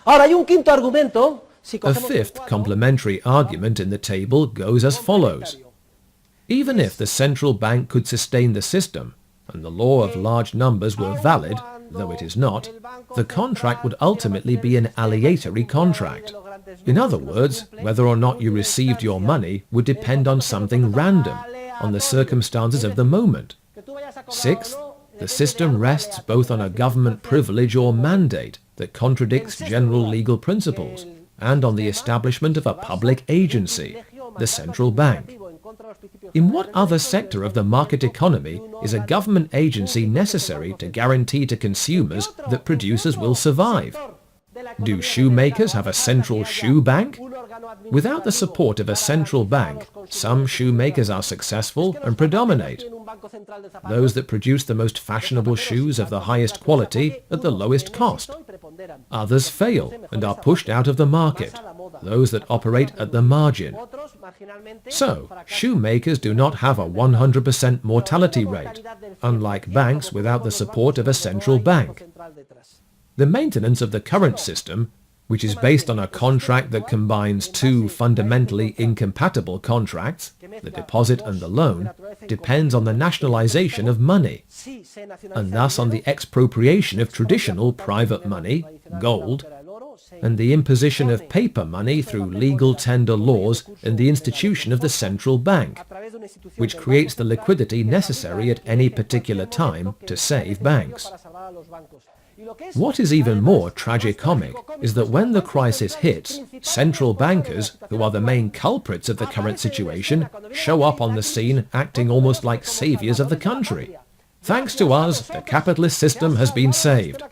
Ahora, hay un quinto argumento. A fifth complementary argument in the table goes as follows. Even if the central bank could sustain the system, and the law of large numbers were valid, though it is not, the contract would ultimately be an aleatory contract. In other words, whether or not you received your money would depend on something random, on the circumstances of the moment. Sixth, the system rests both on a government privilege or mandate that contradicts general legal principles, and on the establishment of a public agency, the central bank. In what other sector of the market economy is a government agency necessary to guarantee to consumers that producers will survive? Do shoemakers have a central shoe bank? Without the support of a central bank, some shoemakers are successful and predominate. Those that produce the most fashionable shoes of the highest quality at the lowest cost. Others fail and are pushed out of the market, those that operate at the margin. So, shoemakers do not have a 100% mortality rate, unlike banks without the support of a central bank. The maintenance of the current system, which is based on a contract that combines two fundamentally incompatible contracts, the deposit and the loan, depends on the nationalization of money, and thus on the expropriation of traditional private money, gold, and the imposition of paper money through legal tender laws and the institution of the central bank, which creates the liquidity necessary at any particular time to save banks. What is even more tragicomic is that when the crisis hits, central bankers, who are the main culprits of the current situation, show up on the scene acting almost like saviors of the country. Thanks to us, the capitalist system has been saved.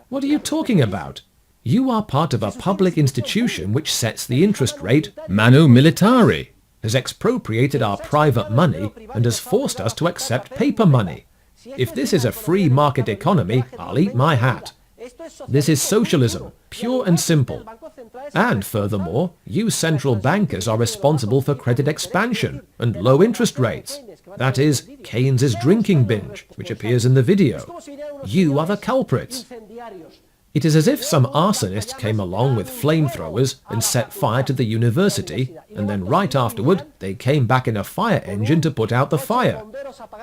What are you talking about? You are part of a public institution which sets the interest rate, manu militari, has expropriated our private money and has forced us to accept paper money. If this is a free market economy, I'll eat my hat. This is socialism, pure and simple. And furthermore, you central bankers are responsible for credit expansion and low interest rates. That is, Keynes's drinking binge, which appears in the video. You are the culprits. It is as if some arsonist came along with flamethrowers and set fire to the university, and then right afterward they came back in a fire engine to put out the fire.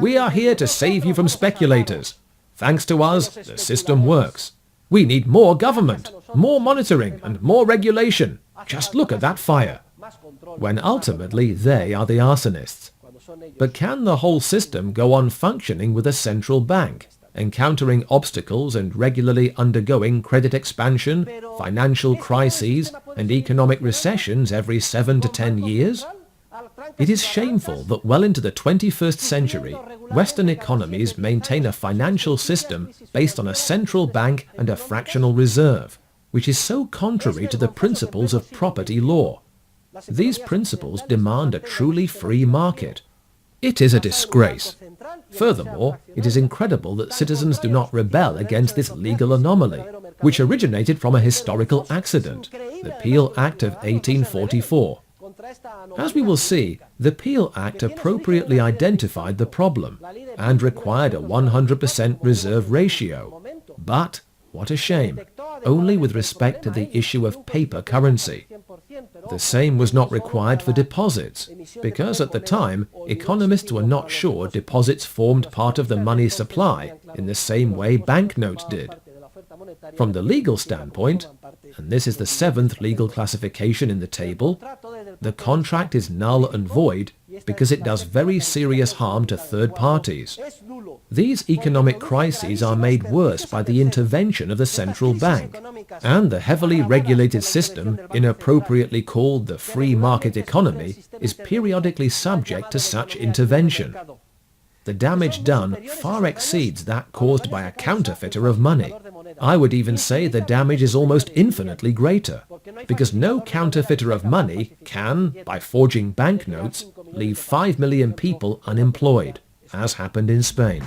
We are here to save you from speculators. Thanks to us, the system works. We need more government, more monitoring, and more regulation. Just look at that fire. When ultimately they are the arsonists. But can the whole system go on functioning with a central bank, encountering obstacles and regularly undergoing credit expansion, financial crises, and economic recessions every 7 to 10 years? It is shameful that well into the 21st century, Western economies maintain a financial system based on a central bank and a fractional reserve, which is so contrary to the principles of property law. These principles demand a truly free market. It is a disgrace. Furthermore, it is incredible that citizens do not rebel against this legal anomaly, which originated from a historical accident, the Peel Act of 1844. As we will see, the Peel Act appropriately identified the problem and required a 100% reserve ratio. But, what a shame, only with respect to the issue of paper currency. The same was not required for deposits, because at the time, economists were not sure deposits formed part of the money supply in the same way banknotes did. From the legal standpoint, and this is the 7th legal classification in the table, the contract is null and void because it does very serious harm to third parties. These economic crises are made worse by the intervention of the central bank, and the heavily regulated system, inappropriately called the free market economy, is periodically subject to such intervention. The damage done far exceeds that caused by a counterfeiter of money. I would even say the damage is almost infinitely greater, because no counterfeiter of money can, by forging banknotes, leave 5 million people unemployed, as happened in Spain.